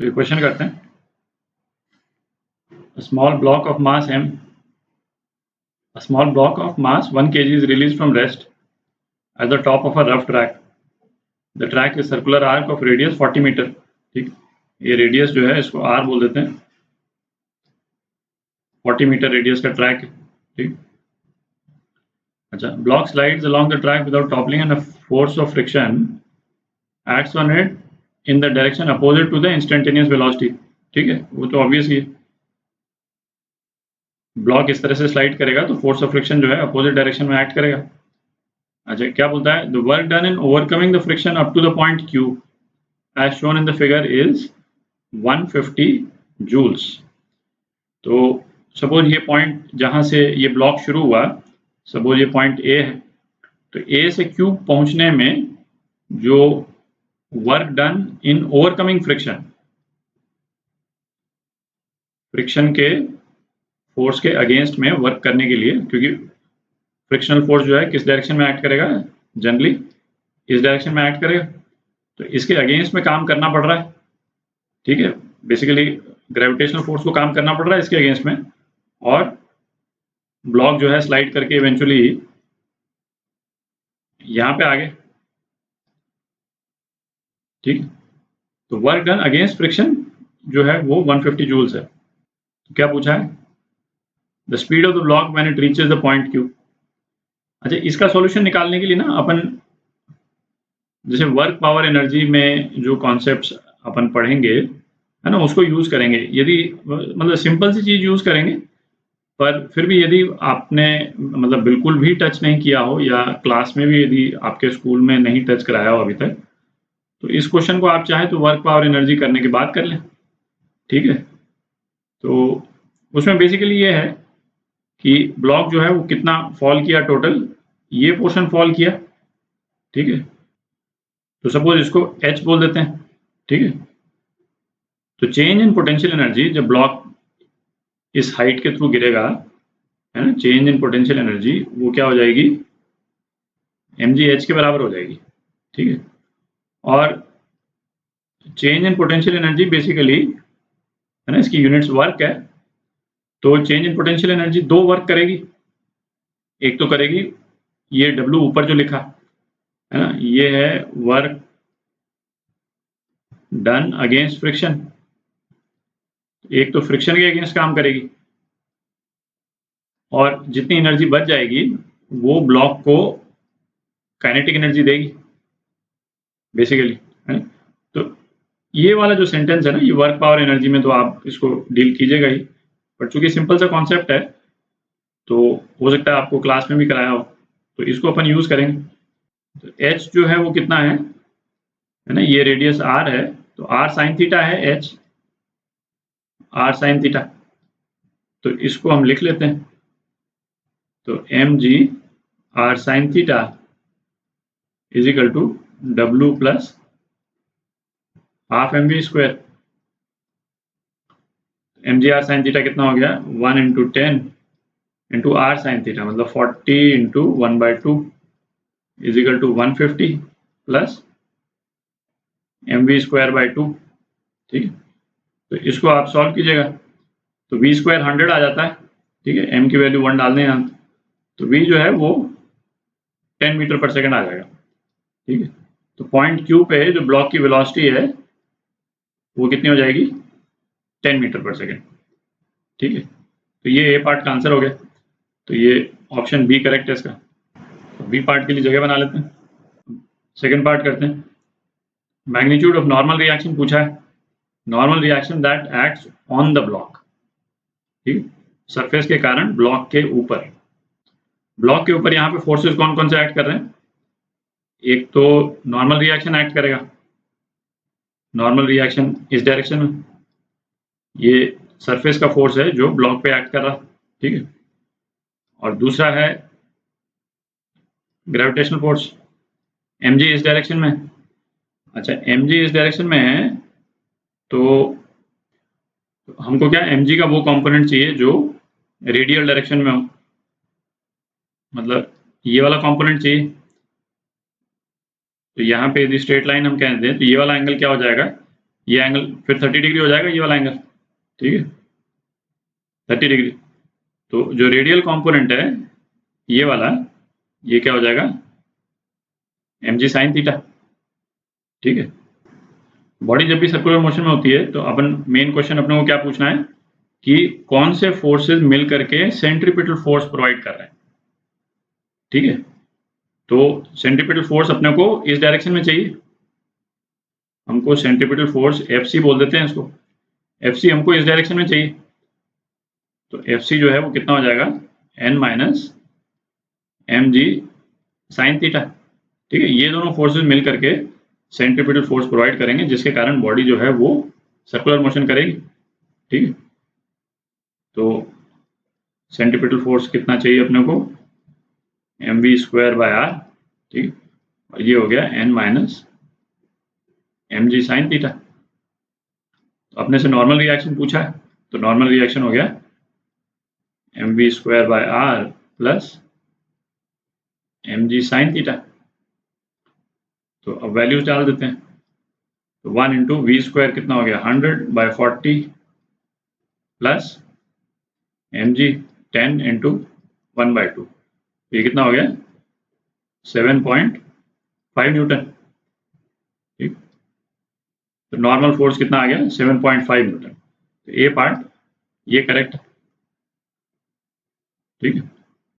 तो इक्वेशन करते हैं। A small block of mass m, a small block of mass 1 kg is released from rest at the top of a rough track. The track is circular arc of radius 40 metre. ठीक, ये radius जो है इसको r बोल देते हैं, 40 metre radius का track है। ठीक, अच्छा, block slides along the track without toppling and a force of friction acts on it in the direction opposite to the instantaneous velocity। ठीक है, वो तो ऑब्वियस ही है, ब्लॉक इस तरह से स्लाइड करेगा तो फोर्स ऑफ फ्रिक्शन जो है अपोजिट डायरेक्शन में एक्ट करेगा। अच्छा, क्या बोलता है, the work done in overcoming the friction up to the point Q as shown in the figure is 150 joules. तो सपोज ये पॉइंट जहां से ये ब्लॉक शुरू हुआ, सपोज ये पॉइंट A है, तो A से Q पहुंचने में जो work done in overcoming friction, friction के फोर्स के अगेंस्ट में वर्क करने के लिए, क्योंकि फ्रिक्शनल फोर्स जो है किस डायरेक्शन में एक्ट करेगा, जनरली इस डायरेक्शन में एक्ट करेगा, तो इसके अगेंस्ट में काम करना पड़ रहा है। ठीक है, बेसिकली ग्रेविटेशनल फोर्स को काम करना पड़ रहा है इसके अगेंस्ट में, और ब्लॉक जो है स्लाइड करके इवेंचुअली यहां पे आ गए। ठीक, तो वर्क डन अगेंस्ट फ्रिक्शन जो है वो 150 जूल्स है। तो क्या पूछा है, the speed of the block when it reaches the point Q। अच्छा, इसका सॉल्यूशन निकालने के लिए ना अपन जैसे वर्क पावर एनर्जी में जो कॉन्सेप्ट्स अपन पढ़ेंगे है ना, उसको यूज करेंगे। यदि मतलब सिंपल सी चीज यूज करेंगे, पर फिर भी यदि आपने मतलब बिल्कुल भी टच नहीं किया हो, या क्लास में भी यदि आपके स्कूल में नहीं टच कराया हो अभी तक, तो इस क्वेश्चन को आप चाहें तो वर्क पावर एनर्जी करने के बाद कर लें। ठीक है, तो उसमें बेसिकली ये है कि ब्लॉक जो है वो कितना फॉल किया टोटल, ये पोर्शन फॉल किया। ठीक है, तो सपोज इसको H बोल देते हैं। ठीक है, तो चेंज इन पोटेंशियल एनर्जी जब ब्लॉक इस हाइट के थ्रू गिरेगा, है ना, चेंज इन पोटेंशियल एनर्जी वो क्या हो जाएगी, mgh के बराबर हो जाएगी। ठीक है, और change in potential energy basically है ना, इसकी यूनिट्स वर्क है, तो चेंज इन पोटेंशियल एनर्जी दो वर्क करेगी। एक तो करेगी ये W ऊपर जो लिखा है ना, ये है वर्क डन अगेंस्ट फ्रिक्शन, एक तो फ्रिक्शन के अगेंस्ट काम करेगी, और जितनी एनर्जी बच जाएगी वो ब्लॉक को काइनेटिक एनर्जी देगी बेसिकली, है। तो ये वाला जो सेंटेंस है ना, ये वर्क पावर एनर्जी में तो आप इसको डील कीजिएगा ही, बट चूंकि सिंपल सा कॉन्सेप्ट है तो हो सकता है आपको क्लास में भी कराया हो, तो इसको अपन यूज करेंगे। तो H जो है वो कितना है ना, ये रेडियस R है, तो R साइन थीटा है, H R साइन थीटा, तो इसको हम लिख लेते हैं। तो mg R sine theta is equal to W plus half mv square. mg R sine theta कितना हो गया, 1 into 10 into R sine theta, मतलब 40 into 1/2 is equal to 150 plus mv square by 2। ठीक है, तो इसको आप सॉल्व कीजिएगा तो v स्क्वायर 100 आ जाता है। ठीक है, m की वैल्यू 1 डाल दें यहाँ, तो v जो है वो 10 मीटर पर सेकंड आ जाएगा। ठीक है, तो पॉइंट Q पे जो ब्लॉक की वेलोसिटी है वो कितनी हो जाएगी, 10 मीटर पर सेकंड। ठीक है, तो ये A पार्ट का आंसर हो गया, तो ये ऑप्शन बी करेक्ट है इसका। तो बी पार्ट के लिए जगह बना लेते हैं। सेकंड पार्ट करते हैं। मैग्नीट्यूड ऑफ नॉर्मल रिएक्शन पूछा है, normal reaction that acts on the block. ठीक, सरफेस के कारण ब्लॉक के ऊपर, ब्लॉक के ऊपर यहाँ पे फोर्सेस कौन कौन से एक्ट कर रहे हैं, एक तो नॉर्मल रिएक्शन एक्ट करेगा, नॉर्मल रिएक्शन इस डायरेक्शन में, ये सरफेस का फोर्स है जो ब्लॉक पे एक्ट कर रहा। ठीक है, और दूसरा है ग्रेविटेशनल फोर्स, mg इस डायरेक्शन में। अच्छा, mg इस डायरेक्शन में है तो हमको क्या mg का वो कंपोनेंट चाहिए जो रेडियल डायरेक्शन में हो, मतलब ये वाला कंपोनेंट चाहिए। तो यहाँ पे यदि स्ट्रेट लाइन हम कहते हैं तो ये वाला एंगल क्या हो जाएगा, ये एंगल फिर 30 डिग्री हो जाएगा, ये वाला एंगल, ठीक है, 30 डिग्री। तो जो रेडियल कंपोनेंट है ये वाला, ये क्या हो जाएगा, mg sin थीटा, ठीक है। बॉडी जब भी सर्कुलर मोशन में होती है तो अपन मेन क्वेश्चन अपने को क्या पूछना है कि कौन से फोर्सेस मिल करके सेंट्रीपिटल फोर्स प्रोवाइड कर रहे हैं, ठीक है। तो सेंट्रीपिटल फोर्स अपने को इस डायरेक्शन में चाहिए, हमको सेंट्रीपिटल फोर्स Fc बोल देते हैं इसको, Fc हमको इस डायरेक्शन में चाहिए। तो Fc जो है वो कितना हो जाएगा, n minus mg sin theta, ठीक है। ये दोनों फोर्सेस मिल करके सेंट्रीपिटल फोर्स प्रोवाइड करेंगे जिसके कारण बॉडी जो है वो सर्कुलर मोशन करेगी, ठीक है। तो सेंट्रीपिटल फोर्स कितना चाहिए अपने को, mv स्क्वायर बाय r, ठीक है, और ये हो गया n minus mg sin theta. तो अपने से नॉर्मल रिएक्शन पूछा है, तो नॉर्मल रिएक्शन हो गया mv square by r plus mg sin theta. तो अब वैल्यूज डाल देते हैं, तो 1 इंटू वी स्क्वायर कितना हो गया 100/40 प्लस mg 10 इंटू 1/2, ये कितना हो गया 7.5 न्यूटन, ठीक। तो नॉर्मल फोर्स कितना आ गया 7.5 न्यूटन। तो ये पार्ट ये करेक्ट है, ठीक है।